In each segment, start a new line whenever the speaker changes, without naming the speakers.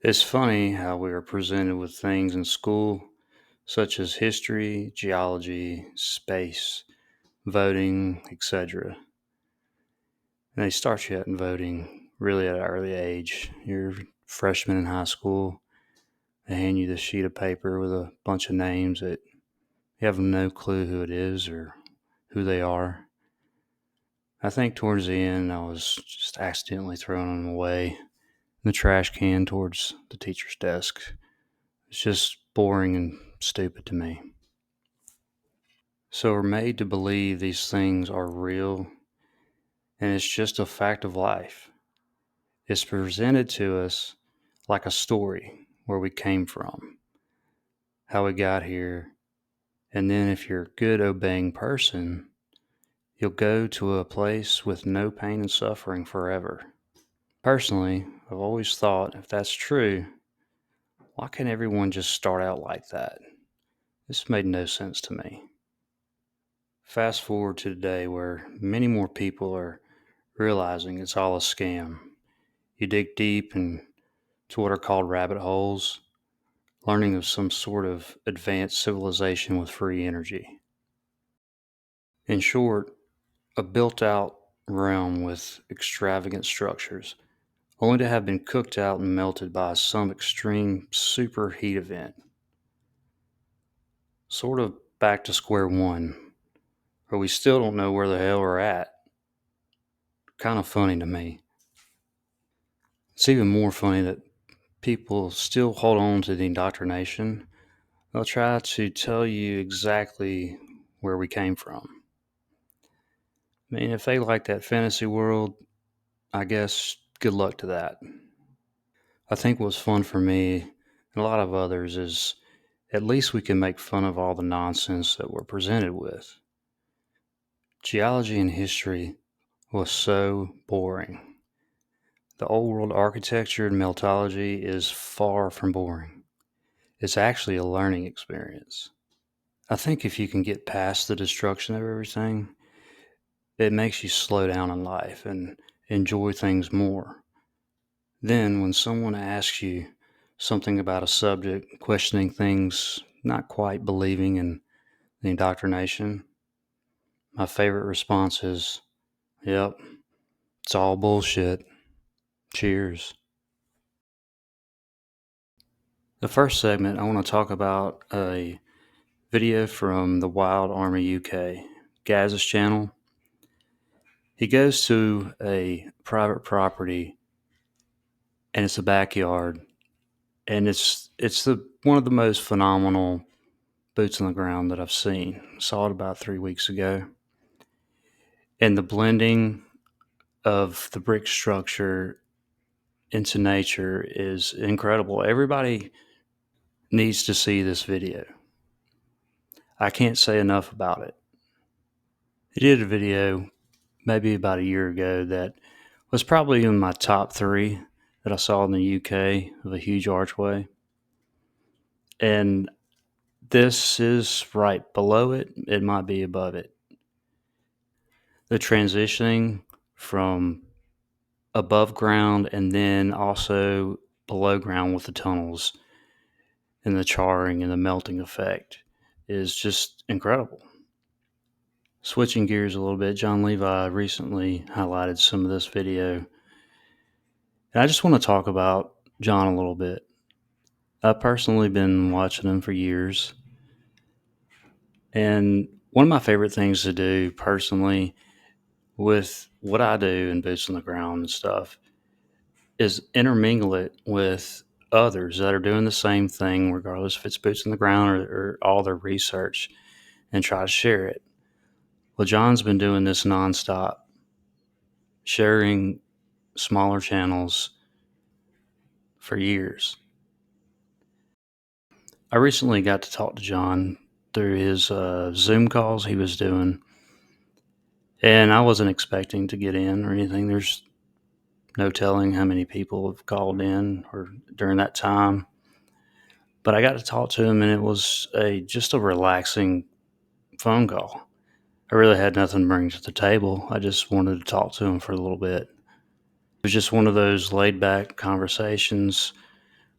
It's funny how we are presented with things in school, such as history, geology, space, voting, etc. And they start you out in voting really at an early age. You're a freshman in high school. They hand you this sheet of paper with a bunch of names that you have no clue who it is or who they are. I think towards the end, I was just accidentally throwing them away in the trash can towards the teacher's desk. It's just boring and stupid to me. So we're made to believe these things are real and it's just a fact of life. It's presented to us like a story where we came from, how we got here, and then if you're a good obeying person, you'll go to a place with no pain and suffering forever. Personally, I've always thought if that's true, why can't everyone just start out like that? This made no sense to me. Fast forward to today where many more people are realizing it's all a scam. You dig deep into what are called rabbit holes, learning of some sort of advanced civilization with free energy. In short, a built out realm with extravagant structures, only to have been cooked out and melted by some extreme superheat event. Sort of back to square one, where we still don't know where the hell we're at. Kind of funny to me. It's even more funny that people still hold on to the indoctrination. They'll try to tell you exactly where we came from. I mean, if they like that fantasy world, I guess good luck to that. I think what's fun for me and a lot of others is at least we can make fun of all the nonsense that we're presented with. Geology and history was so boring. The old world architecture and Meltology is far from boring. It's actually a learning experience. I think if you can get past the destruction of everything, it makes you slow down in life and enjoy things more. Then, when someone asks you something about a subject, questioning things, not quite believing in the indoctrination, my favorite response is, yep, it's all bullshit. Cheers. The first segment, I want to talk about a video from the Wild Army UK, Gaz's channel. He goes to a private property and it's a backyard and it's the one of the most phenomenal boots on the ground that I've seen. Saw it about 3 weeks ago. And the blending of the brick structure into nature is incredible. Everybody needs to see this video. I can't say enough about it. He did a video maybe about a year ago that was probably in my top three that I saw in the UK of a huge archway. And this is right below it. It might be above it. The transitioning from above ground and then also below ground with the tunnels and the charring and the melting effect is just incredible. Switching gears a little bit, John Levi recently highlighted some of this video. And I just want to talk about John a little bit. I've personally been watching him for years. And one of my favorite things to do personally with what I do in boots on the ground and stuff is intermingle it with others that are doing the same thing, regardless if it's boots on the ground or all their research, and try to share it. Well, John's been doing this nonstop, sharing smaller channels for years. I recently got to talk to John through his Zoom calls he was doing, and I wasn't expecting to get in or anything. There's no telling how many people have called in or during that time. But I got to talk to him, and it was just a relaxing phone call. I really had nothing to bring to the table. I just wanted to talk to him for a little bit. It was just one of those laid back conversations.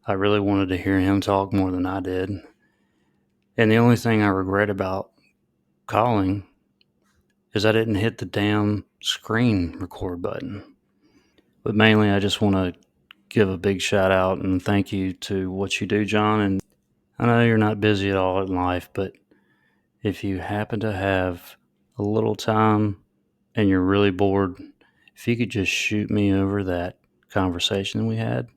I really wanted to hear him talk more than I did. And the only thing I regret about calling is I didn't hit the damn screen record button. But mainly, I just want to give a big shout out and thank you to what you do, John. And I know you're not busy at all in life, but if you happen to have a little time and you're really bored, if you could just shoot me over that conversation we had,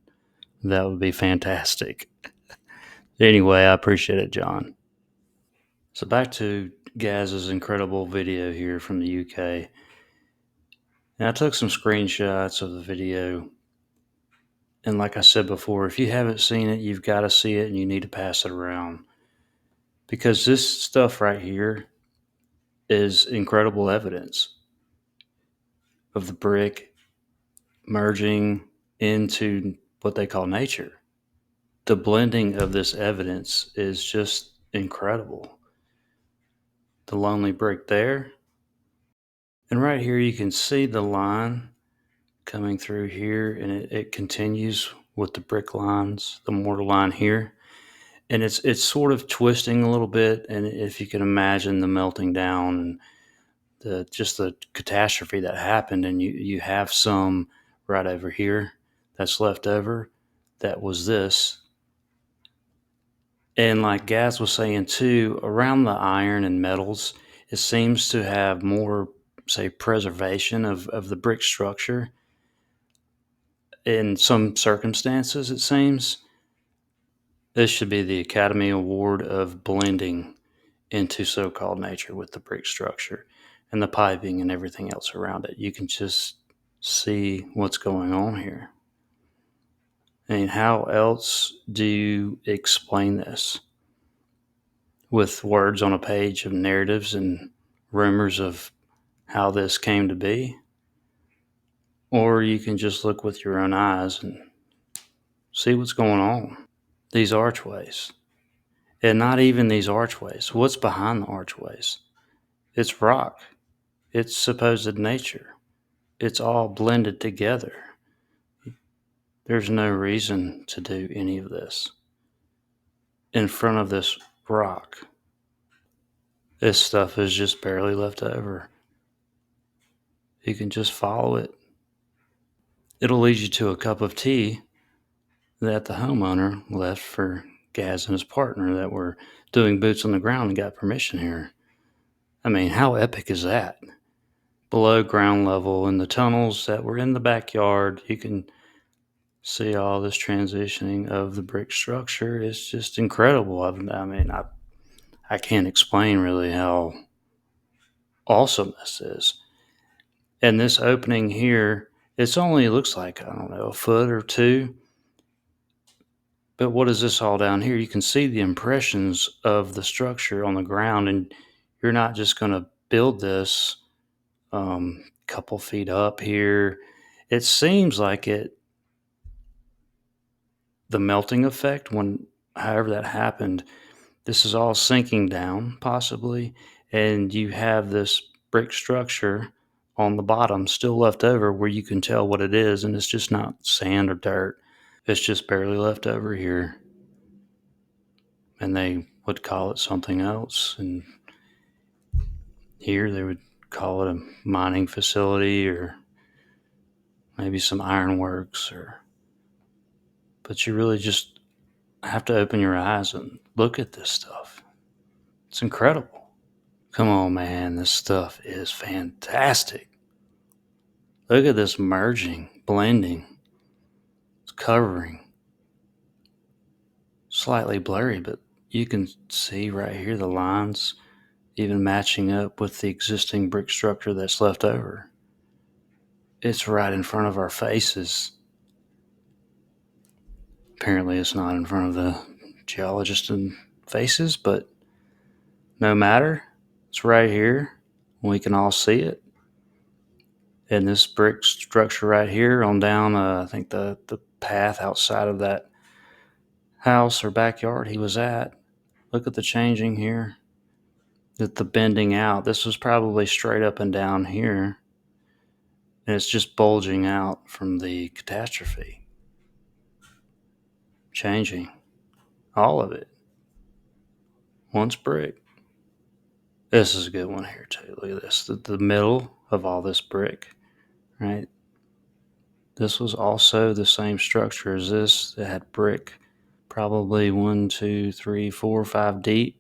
that would be fantastic. Anyway, I appreciate it, John. So back to Gaz's incredible video here from the UK. And I took some screenshots of the video. And like I said before, if you haven't seen it, you've got to see it and you need to pass it around. Because this stuff right here is incredible evidence of the brick merging into what they call nature. The blending of this evidence is just incredible. The lonely brick there. And right here, you can see the line coming through here, and it continues with the brick lines, the mortar line here. And it's sort of twisting a little bit. And if you can imagine the melting down and the catastrophe that happened, and you have some right over here that's left over, that was this. And like Gaz was saying too, around the iron and metals, it seems to have more, say, preservation of the brick structure. In some circumstances, it seems. This should be the Academy Award of blending into so-called nature with the brick structure and the piping and everything else around it. You can just see what's going on here. I mean, how else do you explain this? With words on a page of narratives and rumors of how this came to be? Or you can just look with your own eyes and see what's going on. These archways. And not even these archways. What's behind the archways? It's rock. It's supposed nature. It's all blended together. There's no reason to do any of this in front of this rock. This stuff is just barely left over. You can just follow it. It'll lead you to a cup of tea that the homeowner left for Gaz and his partner that were doing boots on the ground and got permission here. I mean, how epic is that? Below ground level in the tunnels that were in the backyard, you can see all this transitioning of the brick structure. It's just incredible. I can't explain really how awesome this is. And this opening here, it looks like, I don't know, a foot or two. But what is this all down here? You can see the impressions of the structure on the ground, and you're not just going to build this couple feet up here. It seems like the melting effect, however that happened, this is all sinking down possibly, and you have this brick structure on the bottom still left over where you can tell what it is, and it's just not sand or dirt. It's just barely left over here. And they would call it something else. And here they would call it a mining facility or maybe some ironworks but you really just have to open your eyes and look at this stuff. It's incredible. Come on, man, this stuff is fantastic. Look at this merging, blending. It's covering. Slightly blurry, but you can see right here the lines even matching up with the existing brick structure that's left over. It's right in front of our faces. Apparently it's not in front of the geologists' faces, but no matter. It's right here. We can all see it. And this brick structure right here on down, I think the path outside of that house or backyard he was at. Look at the changing here. The bending out. This was probably straight up and down here. And it's just bulging out from the catastrophe. changing. All of it. Once brick. This is a good one here too. Look at this. The middle of all this brick, right? This was also the same structure as this. It had brick, probably 1, 2, 3, 4, 5 deep.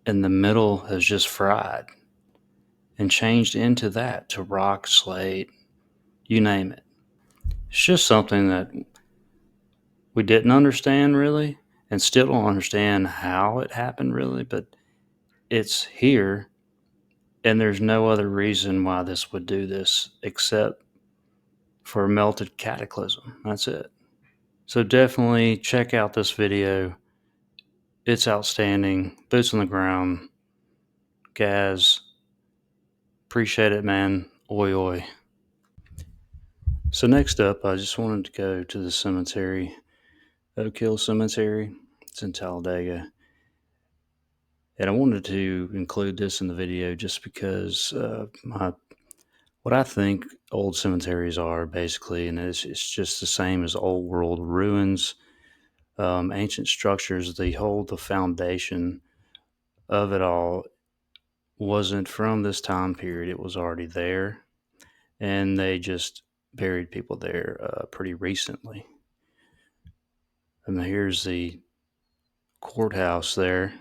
And the middle has just fried and changed into that, to rock, slate, you name it. It's just something that we didn't understand really, and still don't understand how it happened really, but it's here, and there's no other reason why this would do this except for a melted cataclysm. That's it. So definitely check out this video. It's outstanding. Boots on the ground. Gaz. Appreciate it, man. Oi, oi. So next up, I just wanted to go to the cemetery, Oak Hill Cemetery. It's in Talladega. And I wanted to include this in the video just because what I think old cemeteries are basically, and it's just the same as old world ruins, ancient structures. They hold the foundation of it all. Wasn't from this time period. It was already there, and they just buried people there pretty recently. And here's the courthouse there,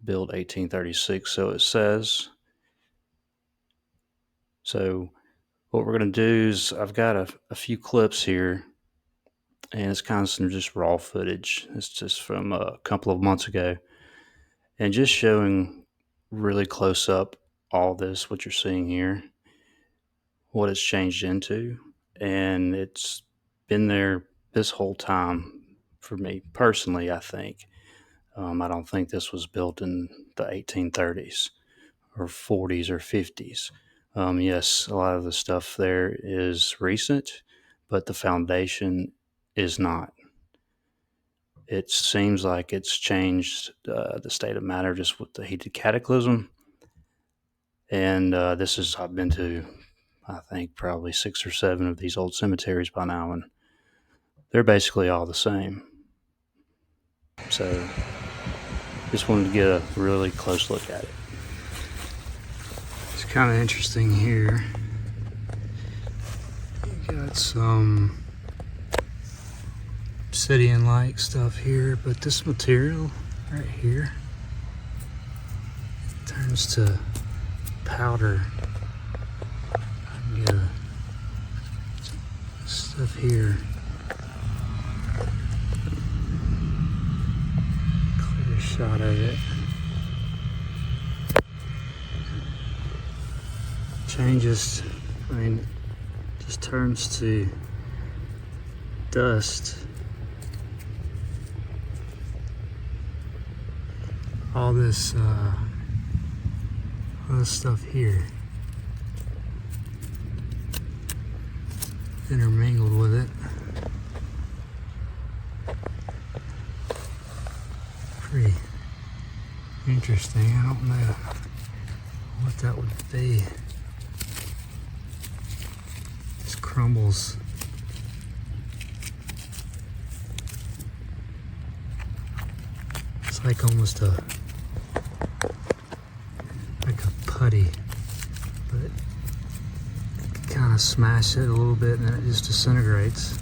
built 1836, so it says. So what we're going to do is I've got a few clips here, and it's kind of some just raw footage. It's just from a couple of months ago, and just showing really close up all this, what you're seeing here, what it's changed into. And it's been there this whole time for me personally, I think. I don't think this was built in the 1830s or 40s or 50s. Yes, a lot of the stuff there is recent, but the foundation is not. It seems like it's changed the state of matter just with the heated cataclysm. And I've been to, I think, probably 6 or 7 of these old cemeteries by now, and they're basically all the same. So just wanted to get a really close look at it. It's kind of interesting here. You got some obsidian-like stuff here, but this material right here turns to powder. Yeah, stuff here. Clear shot of it. Changes, just turns to dust. All this stuff here intermingled with it. Pretty interesting. I don't know what that would be. Just crumbles. It's like almost like a putty, but kind of smash it a little bit and then it just disintegrates.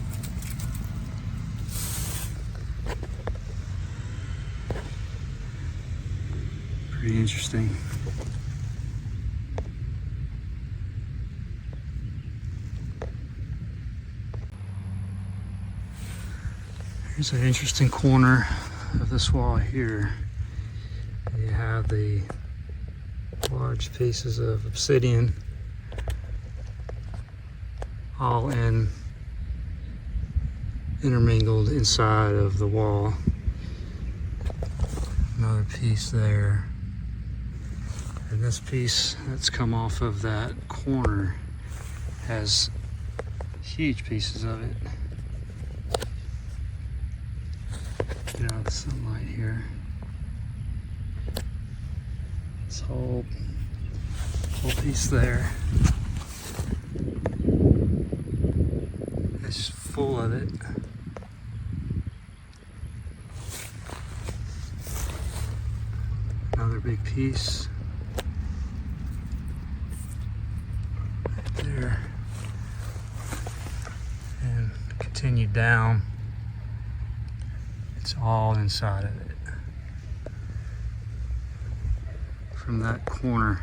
Pretty interesting. Here's an interesting corner of this wall here. You have the large pieces of obsidian all intermingled inside of the wall. Another piece there. And this piece that's come off of that corner has huge pieces of it. Get out of the sunlight here. This whole piece there. It's full of it. big piece right there, and continue down. It's all inside of it. From that corner.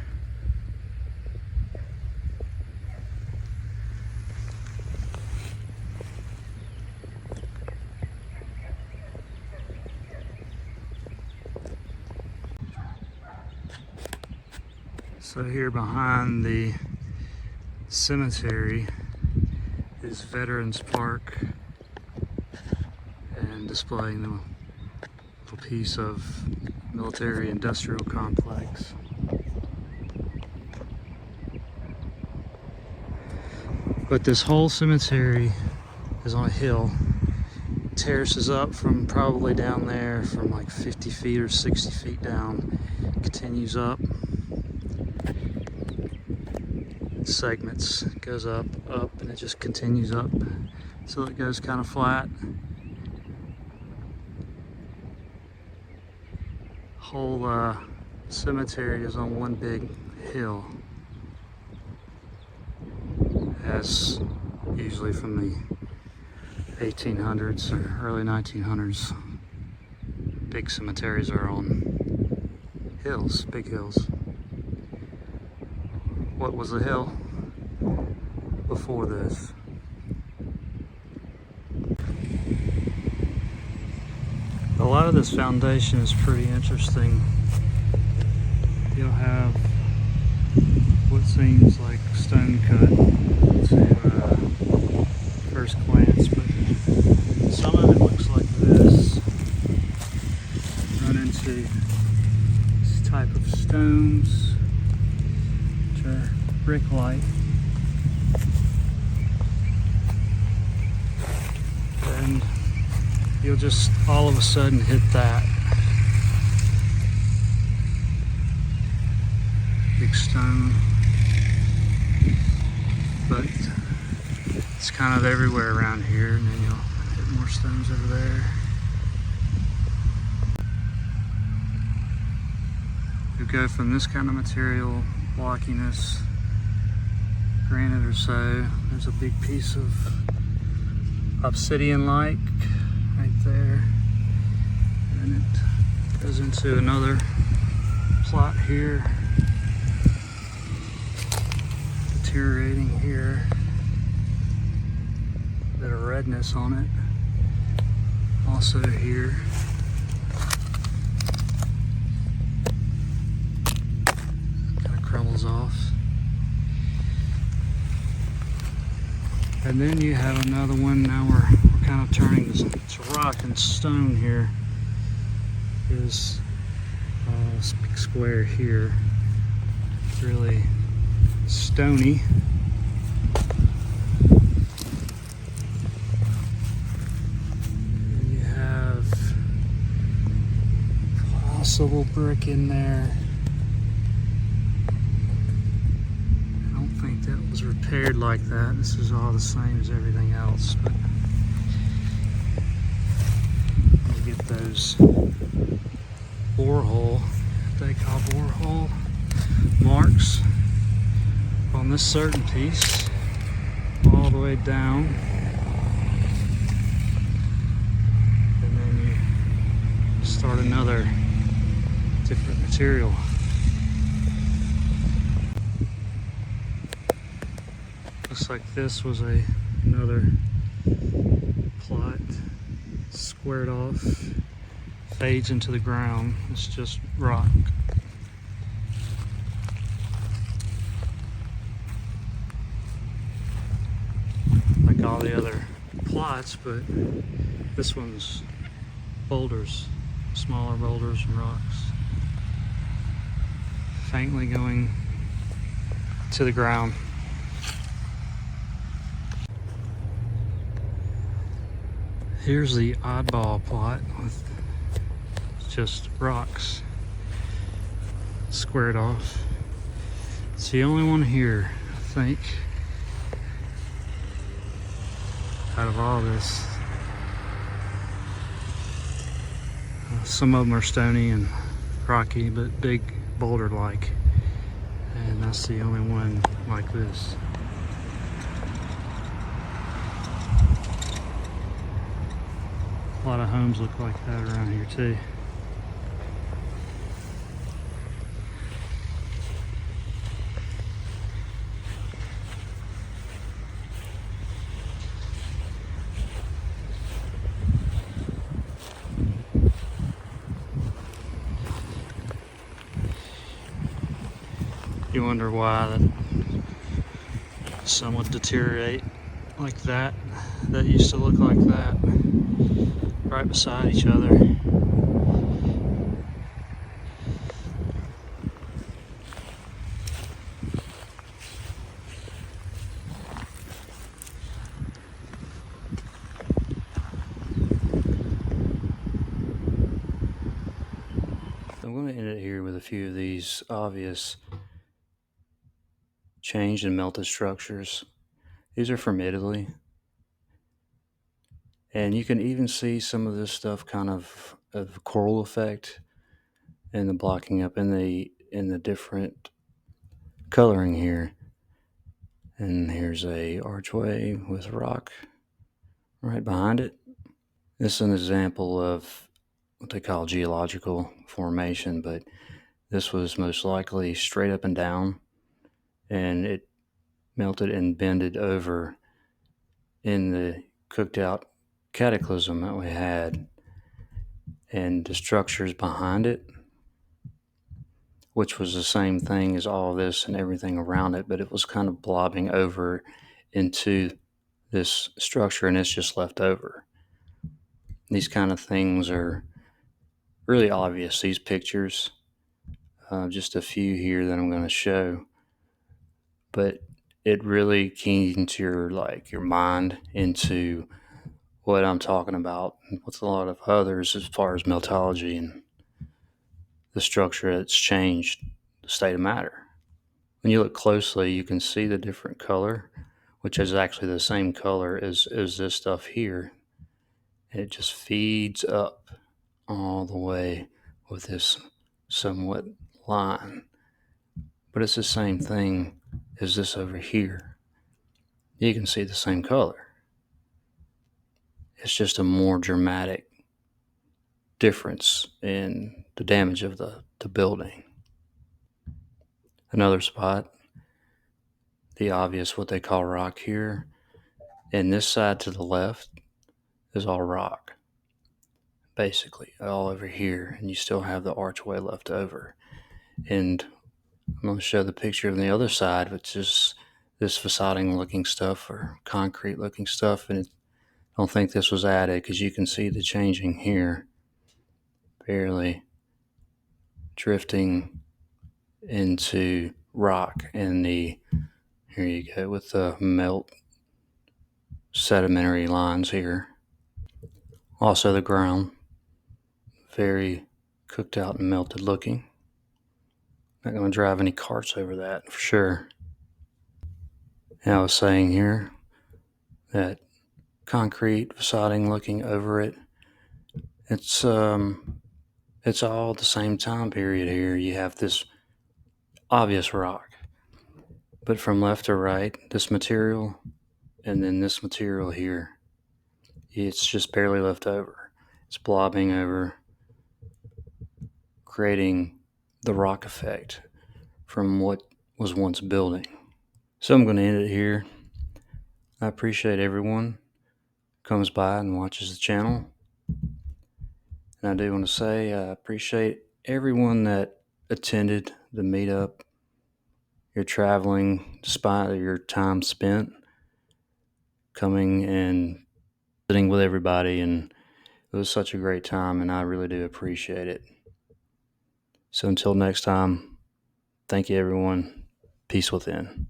So here behind the cemetery is Veterans Park, and displaying the little piece of military industrial complex. But this whole cemetery is on a hill. It terraces up from probably down there from like 50 feet or 60 feet down. It continues up. Segments. It goes up, up, and it just continues up. So it goes kind of flat. Whole cemetery is on one big hill. As usually from the 1800s or early 1900s, big cemeteries are on hills, big hills. What was the hill before this? A lot of this foundation is pretty interesting. You'll have what seems like stone cut to first glance, but some of it looks like this. Run into this type of stones, which are brick-like. And you'll just all of a sudden hit that big stone, but it's kind of everywhere around here, and then you'll hit more stones over there. You go from this kind of material, blockiness, granite or so. There's a big piece of obsidian-like right there, and it goes into another plot here, deteriorating here, a bit of redness on it, also here. Kind of crumbles off. And then you have another one. Now we're kind of turning this to rock and stone here. Is this big square here. It's really stony. And you have possible brick in there. I don't think that was repaired like that. This is all the same as everything else, but you get those borehole, they call borehole marks on this certain piece all the way down, and then you start another different material. Looks like this was another plot, squared off, fades into the ground. It's just rock. Like all the other plots, but this one's boulders, smaller boulders and rocks, faintly going to the ground. Here's the oddball plot with just rocks squared off. It's the only one here, I think, out of all this. Some of them are stony and rocky but big boulder-like, and that's the only one like this. A lot of homes look like that around here too. You wonder why that some would deteriorate like that. That used to look like that, right beside each other. I'm going to end it here with a few of these obvious changed and melted structures. These are from Italy. And you can even see some of this stuff kind of coral effect and the blocking up in the different coloring here. And here's a archway with rock right behind it. This is an example of what they call geological formation, but this was most likely straight up and down, and it melted and bended over in the cooked out cataclysm that we had, and the structures behind it, which was the same thing as all this and everything around it, but it was kind of blobbing over into this structure, and it's just left over. These kind of things are really obvious, these pictures. Just a few here that I'm going to show, but it really keens your mind into what I'm talking about with a lot of others as far as meltology and the structure that's changed the state of matter. When you look closely, you can see the different color, which is actually the same color as this stuff here. It just feeds up all the way with this somewhat line, but it's the same thing as this over here. You can see the same color. It's just a more dramatic difference in the damage of the building. Another spot, the obvious what they call rock here, and this side to the left is all rock, basically, all over here, and you still have the archway left over. And I'm going to show the picture of the other side, which is this facading looking stuff or concrete looking stuff, and I don't think this was added because you can see the changing here, barely drifting into rock, and here you go with the melt sedimentary lines here. Also the ground, very cooked out and melted looking. Not going to drive any carts over that for sure. And I was saying here that concrete facading looking over it, it's all the same time period here. You have this obvious rock, but from left to right, this material and then this material here, it's just barely left over. It's blobbing over, creating the rock effect from what was once building. So I'm going to end it here. I appreciate everyone who comes by and watches the channel. And I do want to say I appreciate everyone that attended the meetup. You're traveling despite your time spent coming and sitting with everybody, and it was such a great time, and I really do appreciate it. So until next time, thank you everyone. Peace within.